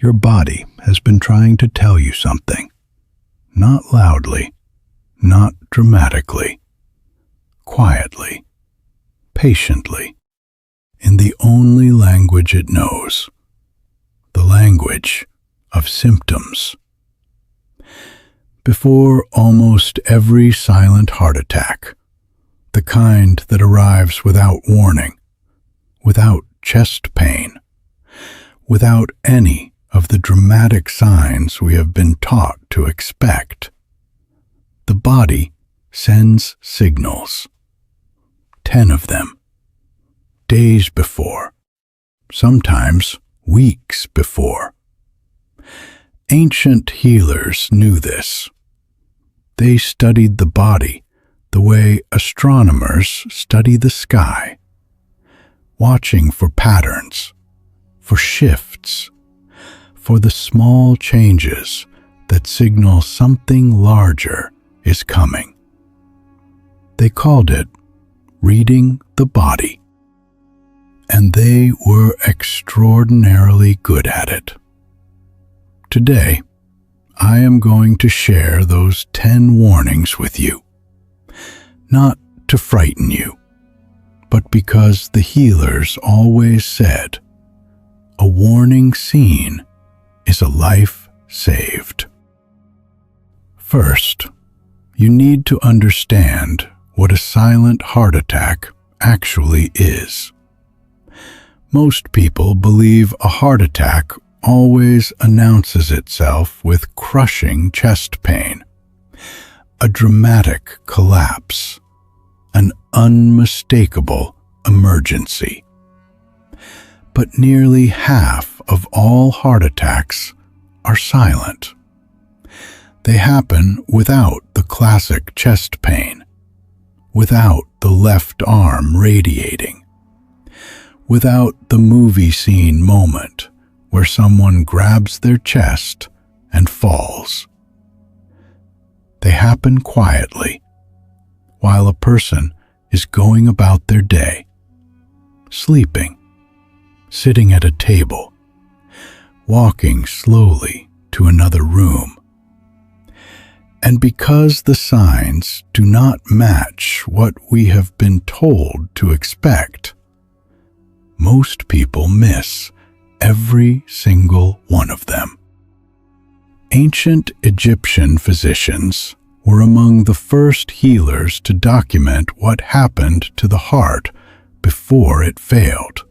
Your body has been trying to tell you something. Not loudly, not dramatically, quietly, patiently, in the only language it knows, the language of symptoms. Before almost every silent heart attack, the kind that arrives without warning, without chest pain, without any of the dramatic signs we have been taught to expect, the body sends signals. 10 of them. Days before, sometimes weeks before. Ancient healers knew this. They studied the body the way astronomers study the sky, watching for patterns, for shifts, for the small changes that signal something larger is coming. They called it reading the body, and they were extraordinarily good at it. Today, I am going to share those 10 warnings with you, not to frighten you, but because the healers always said, a warning seen is a life saved. First, you need to understand what a silent heart attack actually is. Most people believe a heart attack always announces itself with crushing chest pain, a dramatic collapse, an unmistakable emergency. But nearly half of all heart attacks are silent. They happen without the classic chest pain, without the left arm radiating, without the movie scene moment where someone grabs their chest and falls. They happen quietly, while a person is going about their day, sleeping, sitting at a table, walking slowly to another room. And because the signs do not match what we have been told to expect, most people miss every single one of them. Ancient Egyptian physicians were among the first healers to document what happened to the heart before it failed.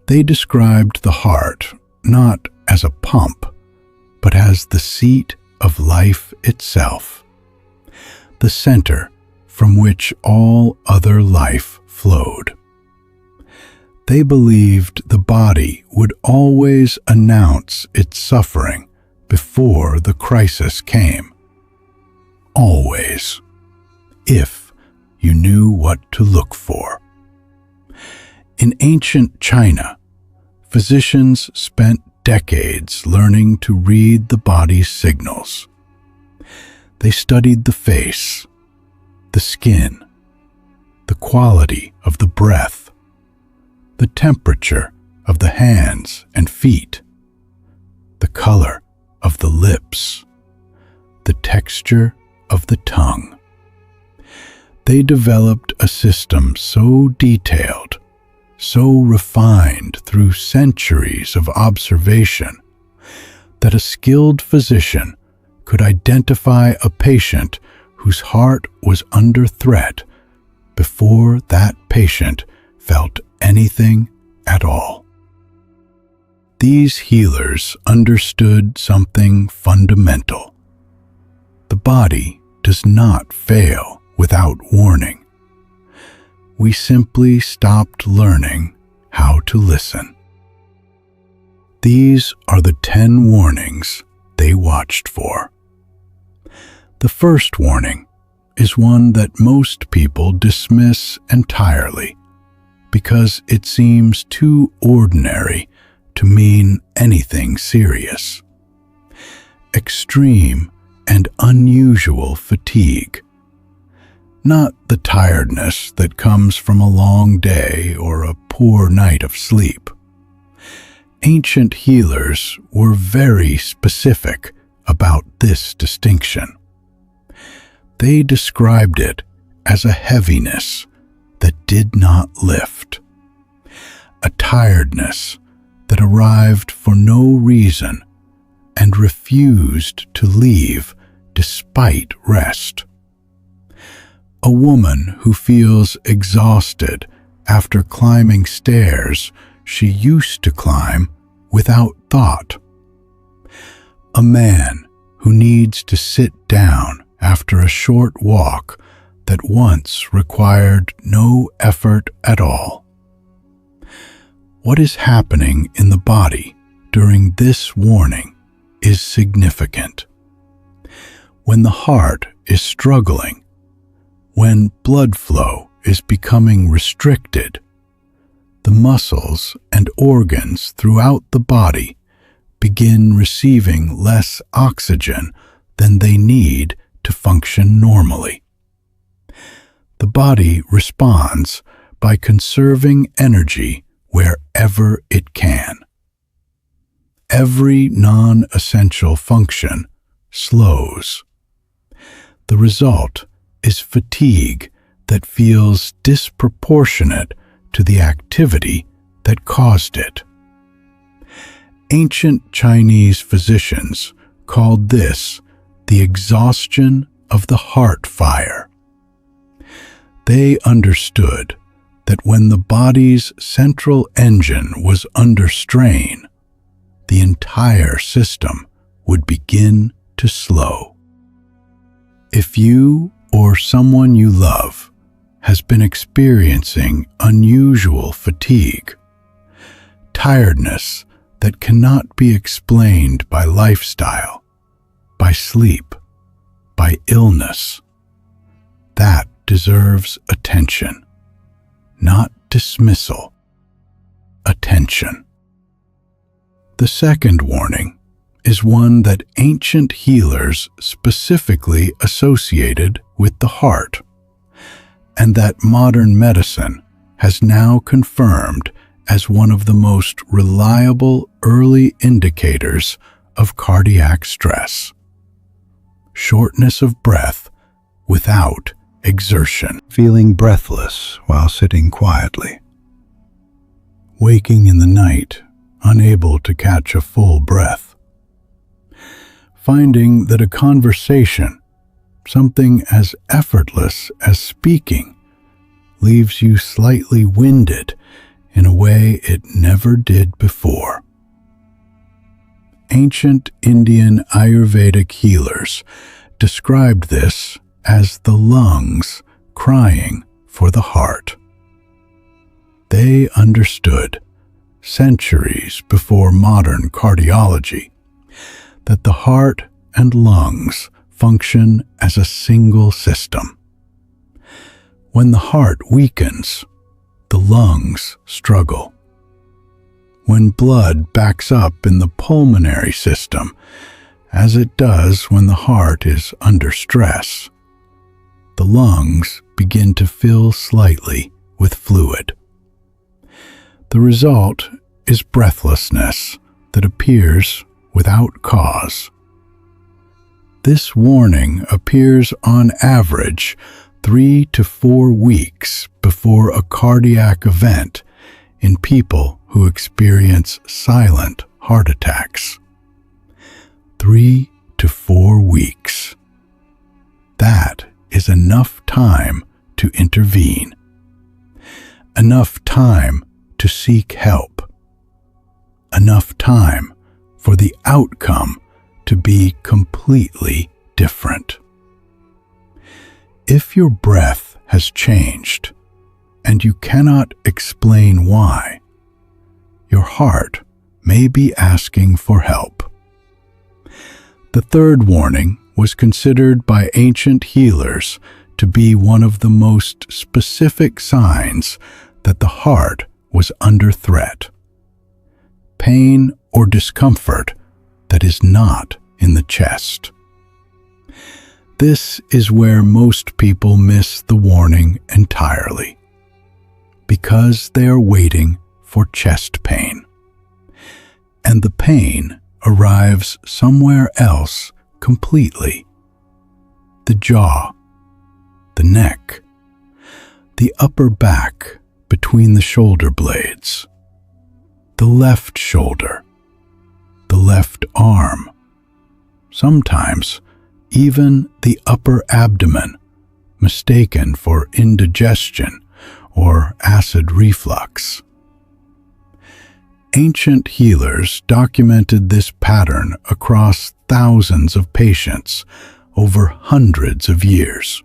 They described the heart not as a pump, but as the seat of life itself, the center from which all other life flowed. They believed the body would always announce its suffering before the crisis came. Always, if you knew what to look for. In ancient China, physicians spent decades learning to read the body's signals. They studied the face, the skin, the quality of the breath, the temperature of the hands and feet, the color of the lips, the texture of the tongue. They developed a system so detailed, so refined through centuries of observation, that a skilled physician could identify a patient whose heart was under threat before that patient felt anything at all. These healers understood something fundamental. The body does not fail without warning. We simply stopped learning how to listen. These are the 10 warnings they watched for. The first warning is one that most people dismiss entirely because it seems too ordinary to mean anything serious. Extreme and unusual fatigue. Not the tiredness that comes from a long day or a poor night of sleep. Ancient healers were very specific about this distinction. They described it as a heaviness that did not lift, a tiredness that arrived for no reason and refused to leave despite rest. A woman who feels exhausted after climbing stairs she used to climb without thought. A man who needs to sit down after a short walk that once required no effort at all. What is happening in the body during this warning is significant. When the heart is struggling, when blood flow is becoming restricted, the muscles and organs throughout the body begin receiving less oxygen than they need to function normally. The body responds by conserving energy wherever it can. Every non-essential function slows. The result is fatigue that feels disproportionate to the activity that caused it. Ancient Chinese physicians called this the exhaustion of the heart fire. They understood that when the body's central engine was under strain, the entire system would begin to slow. If you or someone you love has been experiencing unusual fatigue, tiredness that cannot be explained by lifestyle, by sleep, by illness, that deserves attention, not dismissal, attention. The second warning is one that ancient healers specifically associated with the heart, and that modern medicine has now confirmed as one of the most reliable early indicators of cardiac stress: shortness of breath without exertion, feeling breathless while sitting quietly, waking in the night unable to catch a full breath, finding that a conversation, something as effortless as speaking, leaves you slightly winded in a way it never did before. Ancient Indian Ayurvedic healers described this as the lungs crying for the heart. They understood, centuries before modern cardiology, that the heart and lungs function as a single system. When the heart weakens, the lungs struggle. When blood backs up in the pulmonary system, as it does when the heart is under stress, the lungs begin to fill slightly with fluid. The result is breathlessness that appears without cause. This warning appears on average 3 to 4 weeks before a cardiac event in people who experience silent heart attacks. 3 to 4 weeks. That is enough time to intervene. Enough time to seek help. Enough time for the outcome to be completely different. If your breath has changed and you cannot explain why, your heart may be asking for help. The third warning was considered by ancient healers to be one of the most specific signs that the heart was under threat: pain or discomfort that is not in the chest. This is where most people miss the warning entirely, because they are waiting for chest pain. and the pain arrives somewhere else completely. The jaw, the neck, the upper back between the shoulder blades, the left shoulder, the left arm, sometimes even the upper abdomen, mistaken for indigestion or acid reflux. Ancient healers documented this pattern across thousands of patients over hundreds of years.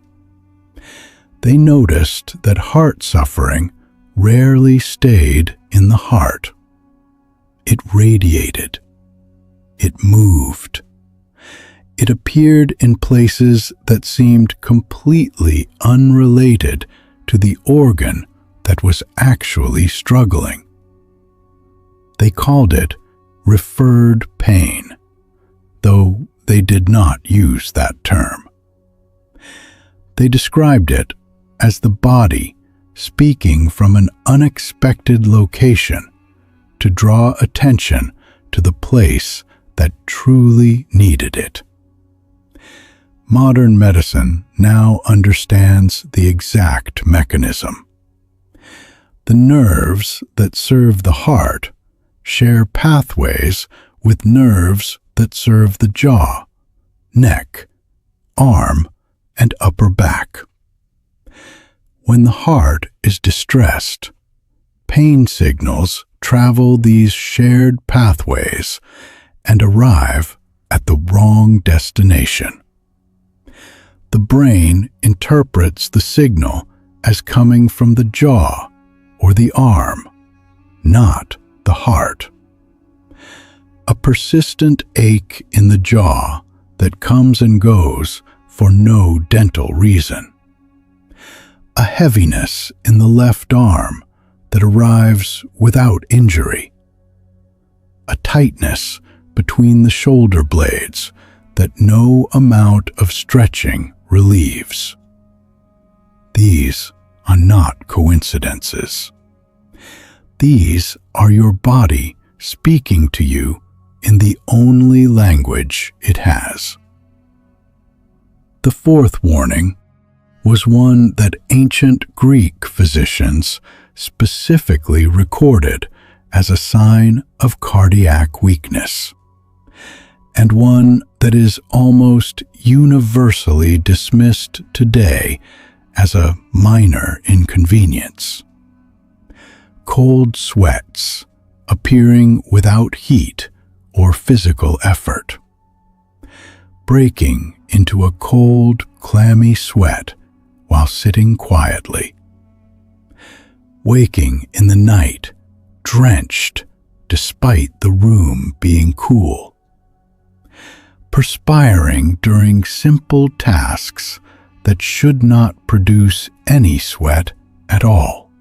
They noticed that heart suffering rarely stayed in the heart. It radiated. It moved. It appeared in places that seemed completely unrelated to the organ that was actually struggling. They called it referred pain, though they did not use that term. They described it as the body speaking from an unexpected location to draw attention to the place that truly needed it. Modern medicine now understands the exact mechanism. The nerves that serve the heart share pathways with nerves that serve the jaw, neck, arm, and upper back. When the heart is distressed, pain signals travel these shared pathways and arrive at the wrong destination. The brain interprets the signal as coming from the jaw or the arm, not the heart. A persistent ache in the jaw that comes and goes for no dental reason. A heaviness in the left arm that arrives without injury. A tightness between the shoulder blades that no amount of stretching relieves. These are not coincidences. These are your body speaking to you in the only language it has. The fourth warning was one that ancient Greek physicians specifically recorded as a sign of cardiac weakness, and one that is almost universally dismissed today as a minor inconvenience. Cold sweats appearing without heat or physical effort. Breaking into a cold, clammy sweat while sitting quietly. Waking in the night, drenched despite the room being cool. Perspiring during simple tasks that should not produce any sweat at all.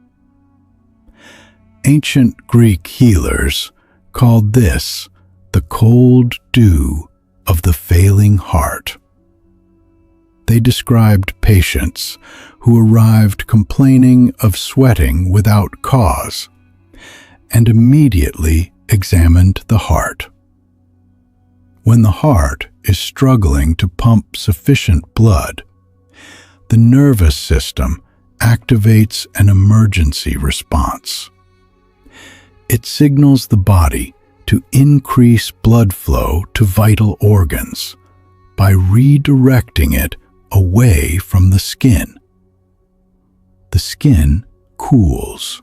Ancient Greek healers called this the cold dew of the failing heart. They described patients who arrived complaining of sweating without cause and immediately examined the heart. When the heart is struggling to pump sufficient blood, the nervous system activates an emergency response. It signals the body to increase blood flow to vital organs by redirecting it away from the skin. The skin cools.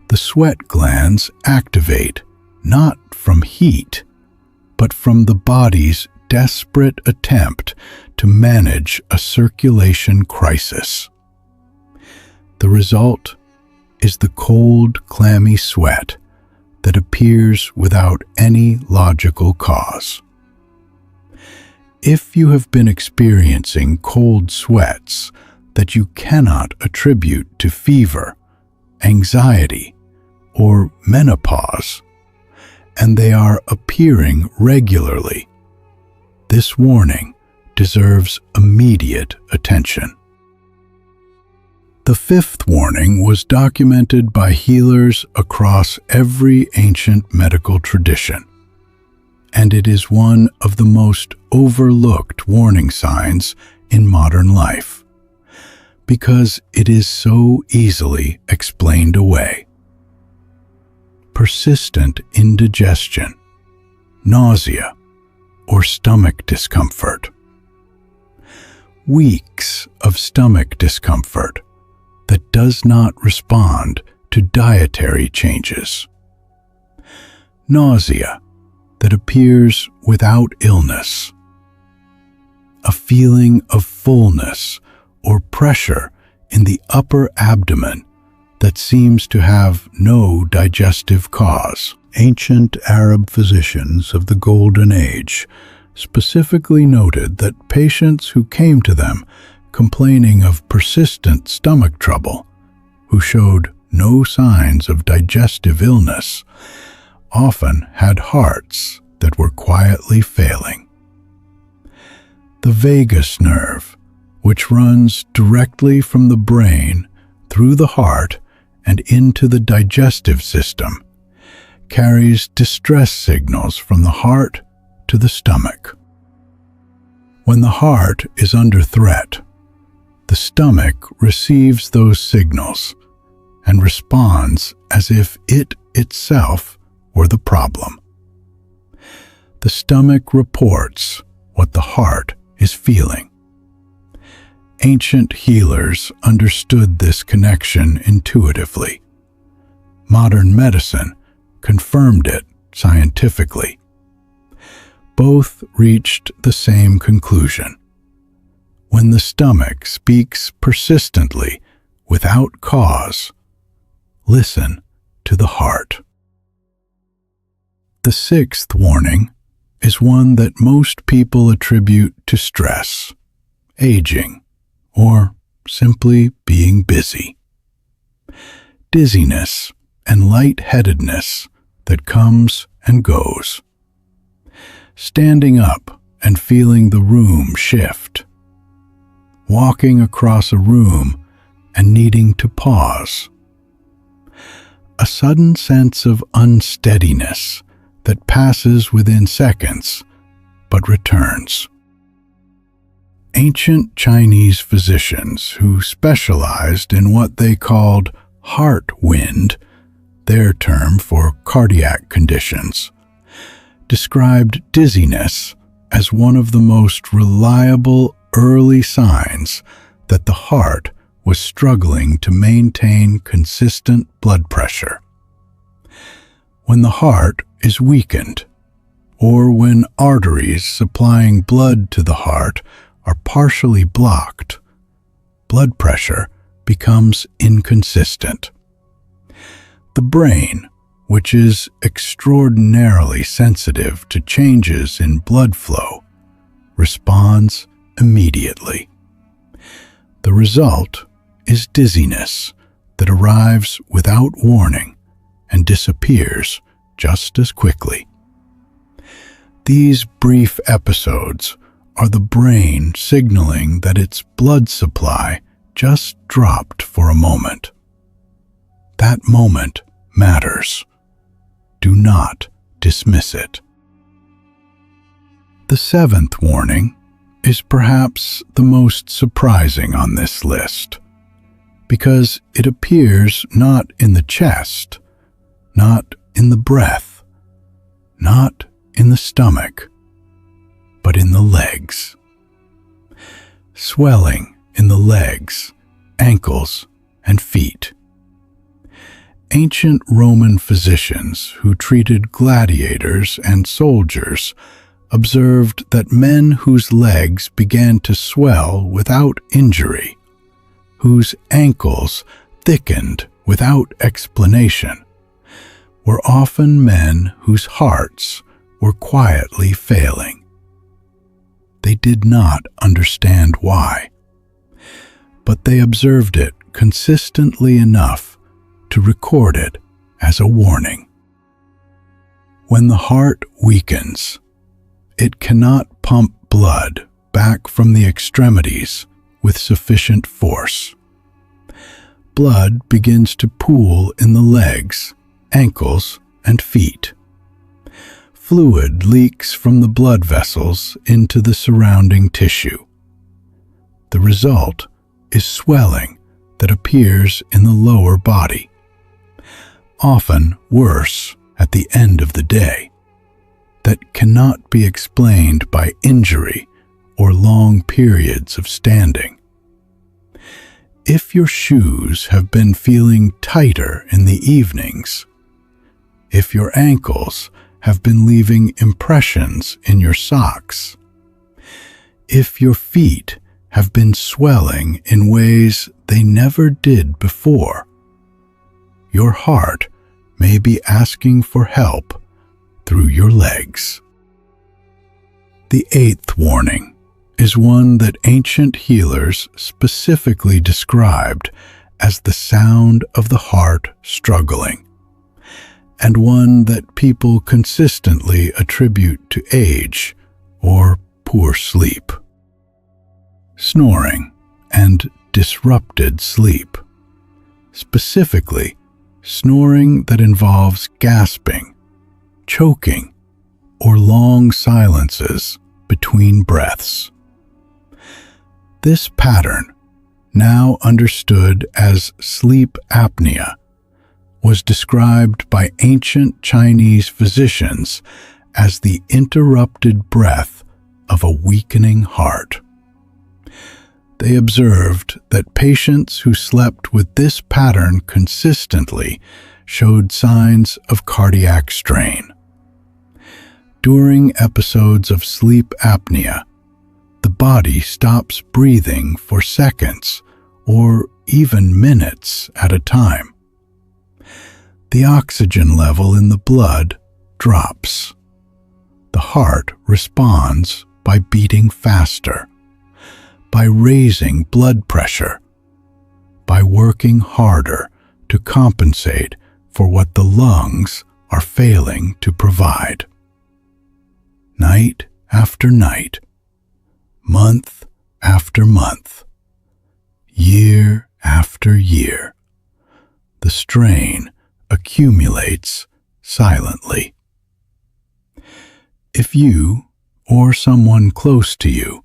The sweat glands activate not from heat, but from the body's desperate attempt to manage a circulation crisis. The result is the cold, clammy sweat that appears without any logical cause. If you have been experiencing cold sweats that you cannot attribute to fever, anxiety, or menopause, and they are appearing regularly, this warning deserves immediate attention. The fifth warning was documented by healers across every ancient medical tradition, and it is one of the most overlooked warning signs in modern life, because it is so easily explained away. Persistent indigestion, nausea, or stomach discomfort. Weeks of stomach discomfort that does not respond to dietary changes. Nausea that appears without illness. A feeling of fullness or pressure in the upper abdomen that seems to have no digestive cause. Ancient Arab physicians of the Golden Age specifically noted that patients who came to them complaining of persistent stomach trouble, who showed no signs of digestive illness, often had hearts that were quietly failing. The vagus nerve, which runs directly from the brain through the heart and into the digestive system, carries distress signals from the heart to the stomach. When the heart is under threat, the stomach receives those signals and responds as if it itself were the problem. The stomach reports what the heart is feeling. Ancient healers understood this connection intuitively. Modern medicine confirmed it scientifically. Both reached the same conclusion. When the stomach speaks persistently without cause, listen to the heart. The sixth warning is one that most people attribute to stress, aging, or simply being busy. Dizziness and lightheadedness that comes and goes. Standing up and feeling the room shift. Walking across a room and needing to pause. A sudden sense of unsteadiness that passes within seconds but returns. Ancient Chinese physicians who specialized in what they called heart wind, their term for cardiac conditions, described dizziness as one of the most reliable early signs that the heart was struggling to maintain consistent blood pressure. When the heart is weakened, or when arteries supplying blood to the heart are partially blocked, blood pressure becomes inconsistent. The brain, which is extraordinarily sensitive to changes in blood flow, responds immediately. The result is dizziness that arrives without warning and disappears just as quickly. These brief episodes are the brain signaling that its blood supply just dropped for a moment. That moment matters. Do not dismiss it. The seventh warning is perhaps the most surprising on this list, because it appears not in the chest, not in the breath, not in the stomach, but in the legs. Swelling in the legs, ankles, and feet. Ancient Roman physicians who treated gladiators and soldiers observed that men whose legs began to swell without injury, whose ankles thickened without explanation, were often men whose hearts were quietly failing. They did not understand why, but they observed it consistently enough to record it as a warning. When the heart weakens, it cannot pump blood back from the extremities with sufficient force. blood begins to pool in the legs, ankles, and feet. Fluid leaks from the blood vessels into the surrounding tissue. The result is swelling that appears in the lower body, often worse at the end of the day, that cannot be explained by injury or long periods of standing. If your shoes have been feeling tighter in the evenings, if your ankles have been leaving impressions in your socks, if your feet have been swelling in ways they never did before, your heart may be asking for help through your legs. The eighth warning is one that ancient healers specifically described as the sound of the heart struggling, and one that people consistently attribute to age or poor sleep. Snoring and disrupted sleep. Specifically, snoring that involves gasping, choking, or long silences between breaths. This pattern, now understood as sleep apnea, was described by ancient Chinese physicians as the interrupted breath of a weakening heart. They observed that patients who slept with this pattern consistently showed signs of cardiac strain. During episodes of sleep apnea, the body stops breathing for seconds or even minutes at a time. The oxygen level in the blood drops. The heart responds by beating faster, by raising blood pressure, by working harder to compensate for what the lungs are failing to provide. Night after night, month after month, year after year, the strain accumulates silently. If you or someone close to you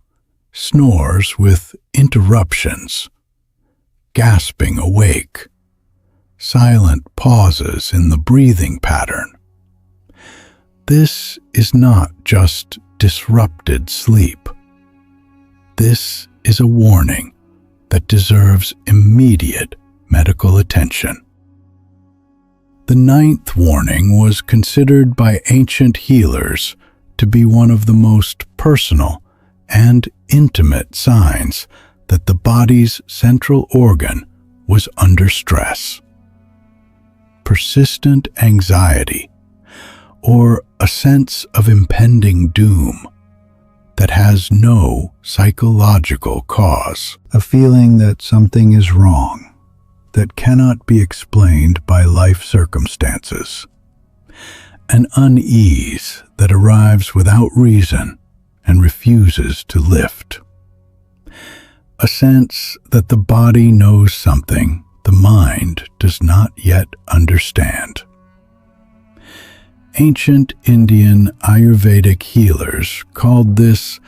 snores with interruptions, gasping awake, silent pauses in the breathing pattern, this is not just disrupted sleep. This is a warning that deserves immediate medical attention. The ninth warning was considered by ancient healers to be one of the most personal and intimate signs that the body's central organ was under stress. Persistent anxiety, or a sense of impending doom that has no psychological cause. A feeling that something is wrong, that cannot be explained by life circumstances. An unease that arrives without reason and refuses to lift. A sense that the body knows something the mind does not yet understand. Ancient Indian Ayurvedic healers called this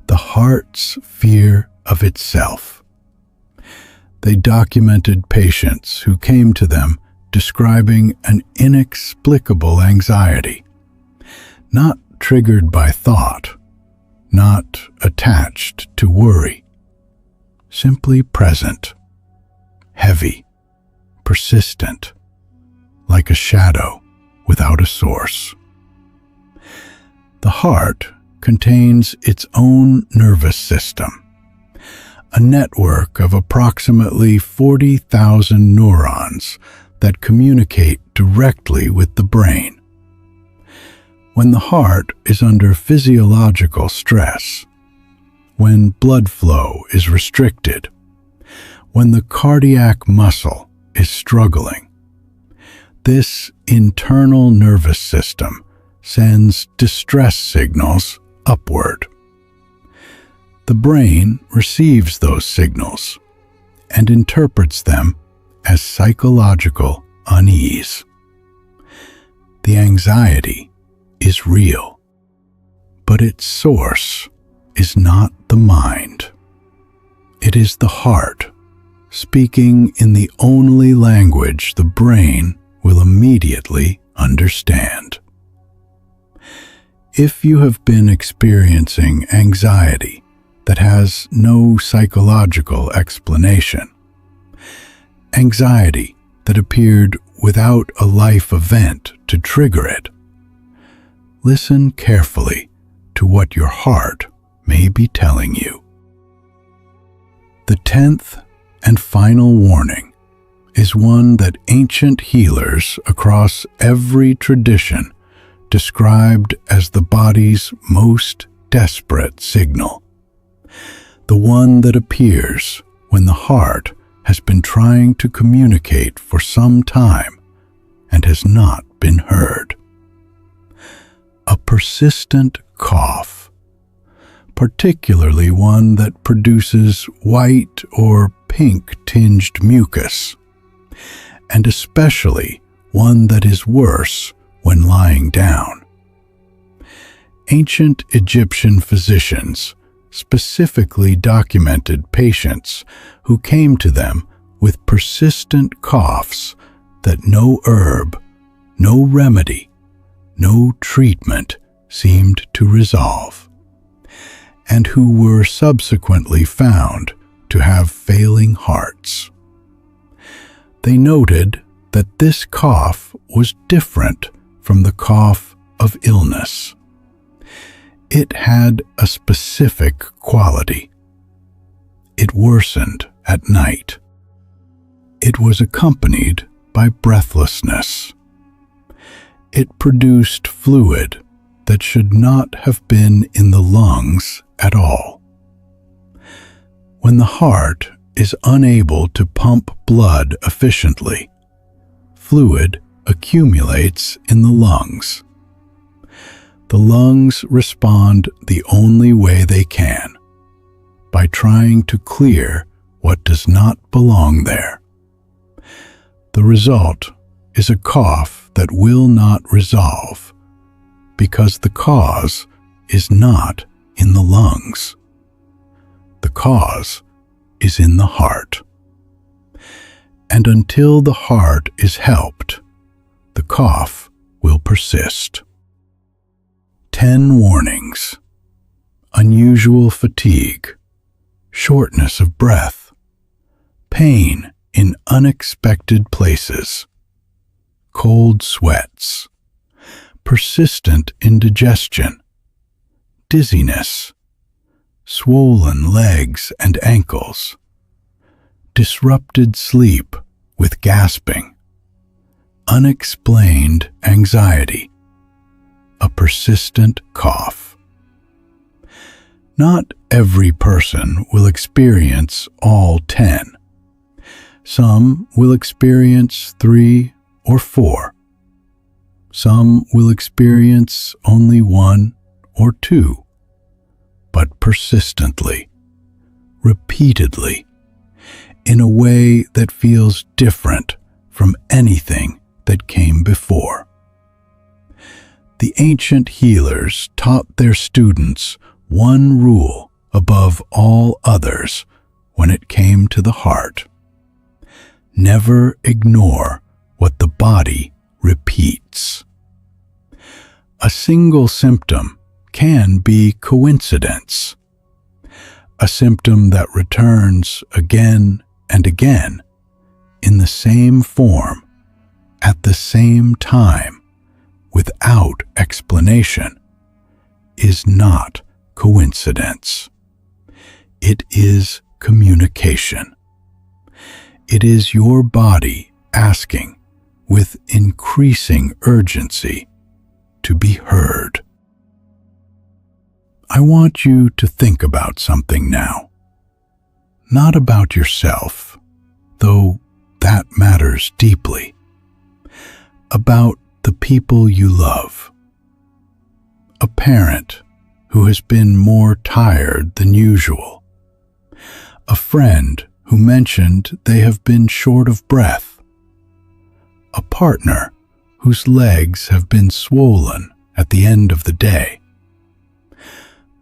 the heart's fear of itself. They documented patients who came to them describing an inexplicable anxiety, not triggered by thought, not attached to worry, simply present, heavy, persistent, like a shadow without a source. The heart contains its own nervous system, a network of approximately 40,000 neurons that communicate directly with the brain. When the heart is under physiological stress, when blood flow is restricted, when the cardiac muscle is struggling, this internal nervous system sends distress signals upward. The brain receives those signals and interprets them as psychological unease. The anxiety is real, but its source is not the mind. It is the heart, speaking in the only language the brain will immediately understand. If you have been experiencing anxiety that has no psychological explanation, anxiety that appeared without a life event to trigger it, listen carefully to what your heart may be telling you. The 10th and final warning is one that ancient healers across every tradition described as the body's most desperate signal, the one that appears when the heart has been trying to communicate for some time and has not been heard. A persistent cough, particularly one that produces white or pink-tinged mucus, and especially one that is worse when lying down. Ancient Egyptian physicians specifically documented patients who came to them with persistent coughs that no herb, no remedy, no treatment seemed to resolve, and who were subsequently found to have failing hearts. They noted that this cough was different from the cough of illness. It had a specific quality. It worsened at night. It was accompanied by breathlessness. It produced fluid that should not have been in the lungs at all. When the heart is unable to pump blood efficiently, fluid accumulates in the lungs. The lungs respond the only way they can, by trying to clear what does not belong there. The result is a cough that will not resolve, because the cause is not in the lungs. The cause is in the heart. And until the heart is helped, the cough will persist. 10 warnings: unusual fatigue, shortness of breath, pain in unexpected places, cold sweats, persistent indigestion, dizziness, swollen legs and ankles, disrupted sleep with gasping, unexplained anxiety, a persistent cough. Not every person will experience all 10. Some will experience 3 or 4. Some will experience only 1 or 2, but persistently, repeatedly, in a way that feels different from anything that came before. The ancient healers taught their students one rule above all others when it came to the heart: never ignore what the body repeats. A single symptom can be coincidence. A symptom that returns again and again in the same form at the same time without explanation is not coincidence. It is communication. It is your body asking with increasing urgency to be heard. I want you to think about something now. Not about yourself, though that matters deeply. About the people you love. A parent who has been more tired than usual. A friend who mentioned they have been short of breath, a partner whose legs have been swollen at the end of the day,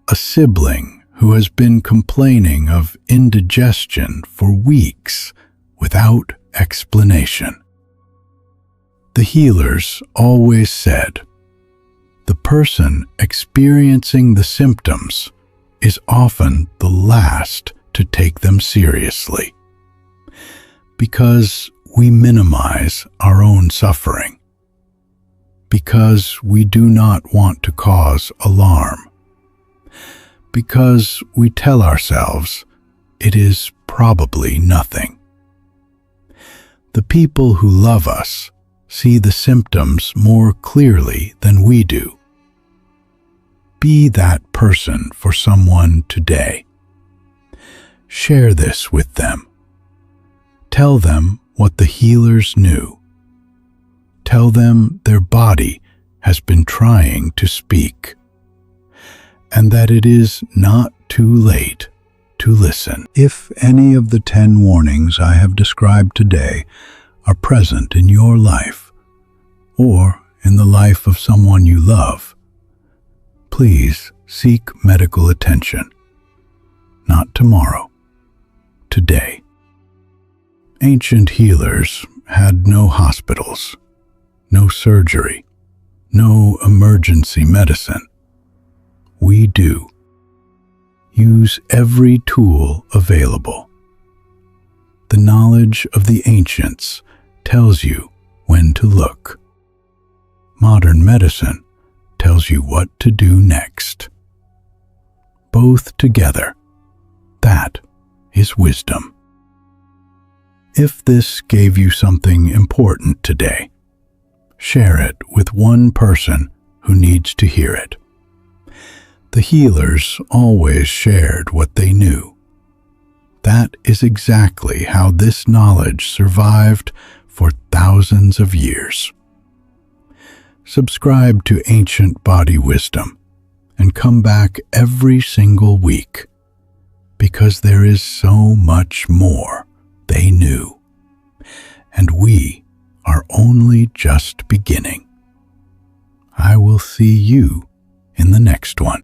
a sibling who has been complaining of indigestion for weeks without explanation. The healers always said, the person experiencing the symptoms is often the last to take them seriously, because we minimize our own suffering, because we do not want to cause alarm, because we tell ourselves it is probably nothing. The people who love us see the symptoms more clearly than we do. Be that person for someone today. Share this with them. Tell them what the healers knew. Tell them their body has been trying to speak, and that it is not too late to listen. If any of the 10 warnings I have described today are present in your life, or in the life of someone you love, please seek medical attention. Not tomorrow, today. Ancient healers had no hospitals, no surgery, no emergency medicine. We do. Use every tool available. The knowledge of the ancients tells you when to look. Modern medicine tells you what to do next. Both together, that is wisdom. If this gave you something important today, share it with one person who needs to hear it. The healers always shared what they knew. That is exactly how this knowledge survived for thousands of years. Subscribe to Ancient Body Wisdom and come back every single week, because there is so much more they knew, and we are only just beginning. I will see you in the next one.